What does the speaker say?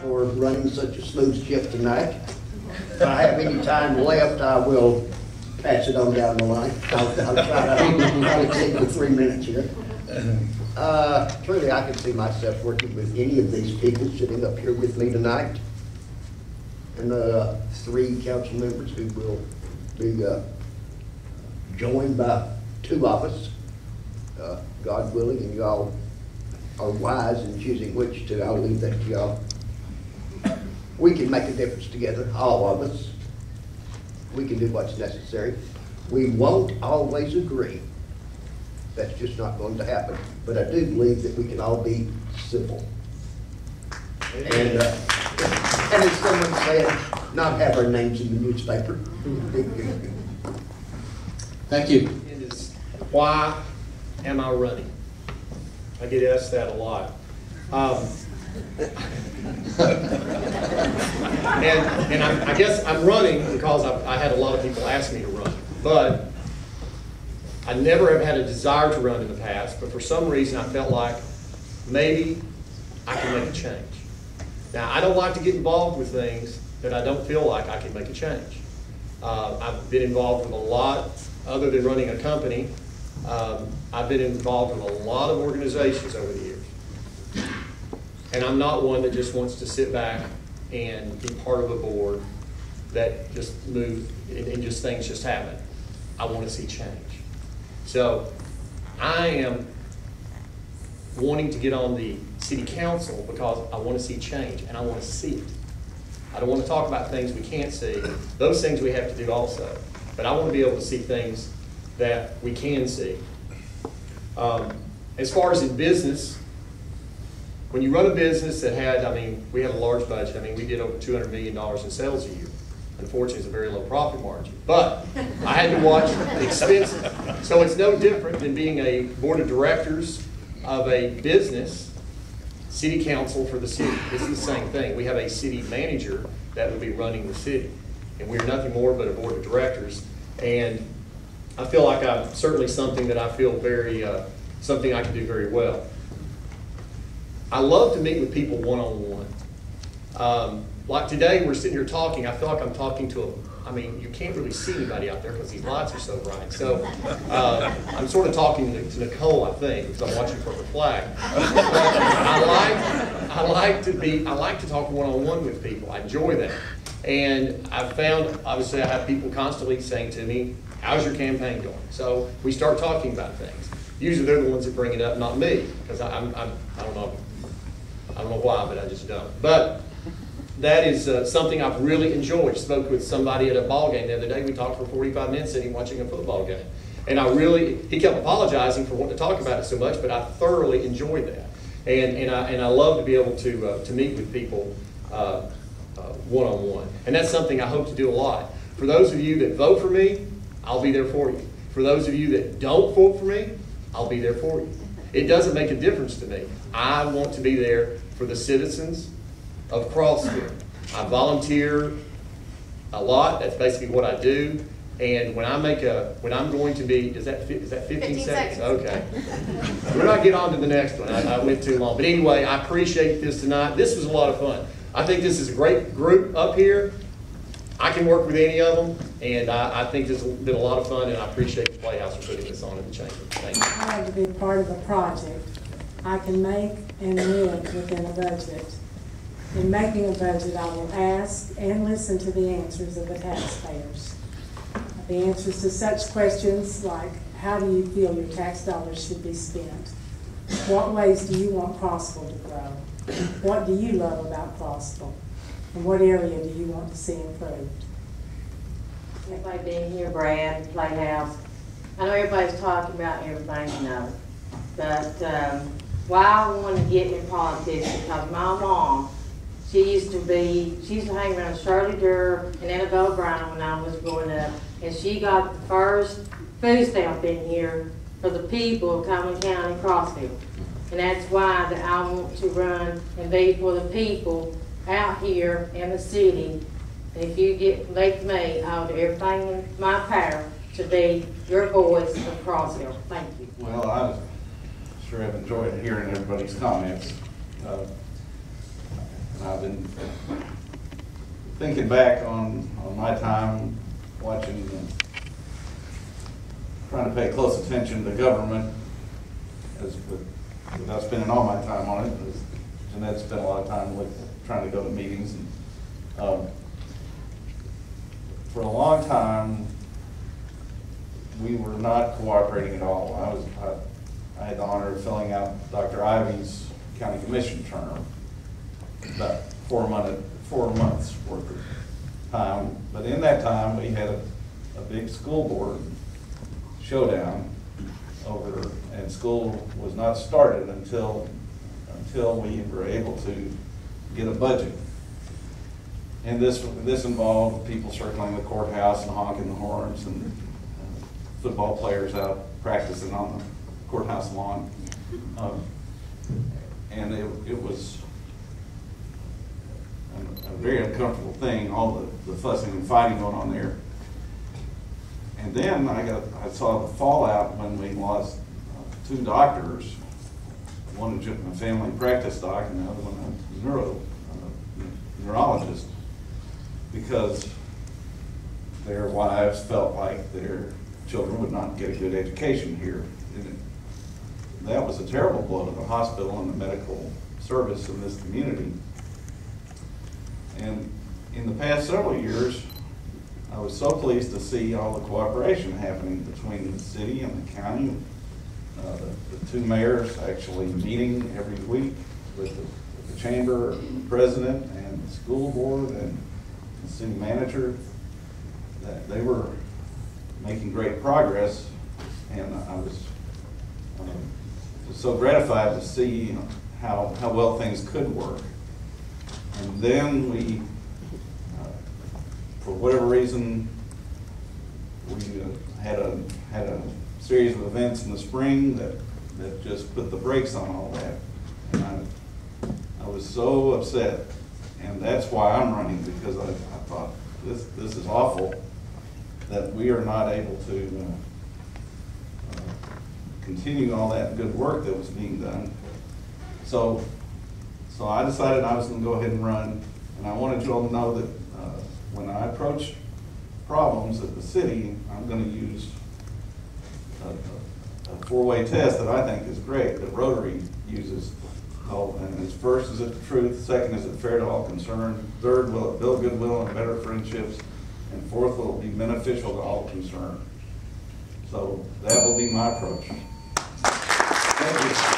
For running such a smooth ship tonight. If I have any time left, I will pass it on down the line. I'll try to exceed the 3 minutes here. Truly, I can see myself working with any of these people sitting up here with me tonight, and the 3 council members who will be joined by 2 of us, God willing, and y'all are wise in choosing which 2. I'll leave that to y'all. We can make a difference together, all of us. We can do what's necessary. We won't always agree. That's just not going to happen. But I do believe that we can all be civil. And as someone said, not have our names in the newspaper. Thank you. It is, why am I running? I get asked that a lot. And I guess I'm running because I had a lot of people ask me to run. But I never have had a desire to run in the past, but for some reason I felt like maybe I can make a change. Now, I don't like to get involved with things that I don't feel like I can make a change. I've been involved with a lot, other than running a company. I've been involved with a lot of organizations over the years. And I'm not one that just wants to sit back and be part of a board that just moves and just things just happen. I want to see change. So I am wanting to get on the city council because I want to see change and I want to see it. I don't want to talk about things we can't see. Those things we have to do also. But I want to be able to see things that we can see. As far as in business, when you run a business that had, we had a large budget. We did over $200 million in sales a year. Unfortunately, it's a very low profit margin. But I had to watch the expenses. So it's no different than being a board of directors of a business, city council for the city. It's the same thing. We have a city manager that will be running the city. And we're nothing more but a board of directors. And I feel like I'm certainly something that I feel very, something I can do very well. I love to meet with people one-on-one. Like today, we're sitting here talking. I feel like I'm talking to you can't really see anybody out there because these lights are so bright. So I'm sort of talking to Nicole, I think, because I'm watching for the flag. I like to talk one-on-one with people. I enjoy that. And I've found, obviously, I have people constantly saying to me, how's your campaign going? So we start talking about things. Usually they're the ones that bring it up, not me, because I don't know why, but I just don't. But that is something I've really enjoyed. Spoke with somebody at a ball game the other day. We talked for 45 minutes sitting watching a football game. And he kept apologizing for wanting to talk about it so much, but I thoroughly enjoyed that. And I love to be able to meet with people one-on-one. And that's something I hope to do a lot. For those of you that vote for me, I'll be there for you. For those of you that don't vote for me, I'll be there for you. It doesn't make a difference to me. I want to be there for the citizens of Crossville. I volunteer a lot. That's basically what I do. And when I'm going to be, is that 15 seconds? Okay. We're not getting on to the next one. I went too long. But anyway, I appreciate this tonight. This was a lot of fun. I think this is a great group up here. I can work with any of them, and I think this has been a lot of fun, and I appreciate the Playhouse for putting this on in the chamber. Thank you. I like to be part of a project. I can make and live within a budget. In making a budget, I will ask and listen to the answers of the taxpayers. The answers to such questions like, how do you feel your tax dollars should be spent? What ways do you want Crossville to grow? What do you love about Crossville? And what area do you want to see improved? Everybody being here, Brad, Playhouse. I know everybody's talking about everything, but why I want to get in politics is because my mom, she used to hang around Shirley Durr and Annabelle Brown when I was growing up, and she got the first food stamp in here for the people of Coleman County, Crossville. And that's why that I want to run and be for the people out here in the city. And if you elect me, I'll do everything in my power to be your voice of Crossville. Thank you. Well, I sure I've enjoyed hearing everybody's comments. And I've been thinking back on my time watching, trying to pay close attention to government, without spending all my time on it. Jeanette spent a lot of time trying to go to meetings. And, for a long time, we were not cooperating at all. I had the honor of filling out Dr. Ivy's county commission term, about 4 months worth of time. But in that time, we had a big school board showdown over, and school was not started until we were able to get a budget. And this involved people circling the courthouse and honking the horns, and football players out practicing on the courthouse lawn. And it was a very uncomfortable thing, all the fussing and fighting going on there. And then I saw the fallout when we lost 2 doctors, one a family practice doc and the other one a neurologist, because their wives felt like their children would not get a good education here. And that was a terrible blow to the hospital and the medical service in this community. And in the past several years, I was so pleased to see all the cooperation happening between the city and the county. The 2 mayors actually meeting every week with the chamber president and the school board and the city manager. That they were making great progress, and I was so gratified to see how well things could work. And then we, for whatever reason, we had a series of events in the spring that just put the brakes on all that. And I was so upset, and that's why I'm running, because I thought this is awful that we are not able to continue all that good work that was being done. So I decided I was going to go ahead and run, and I wanted you all to know that when I approach problems at the city, I'm going to use a 4-way test that I think is great, that Rotary uses. And it's first, is it the truth? Second, is it fair to all concerned? Third, will it build goodwill and better friendships? And fourth, will it be beneficial to all concerned? So that will be my approach. Thank you.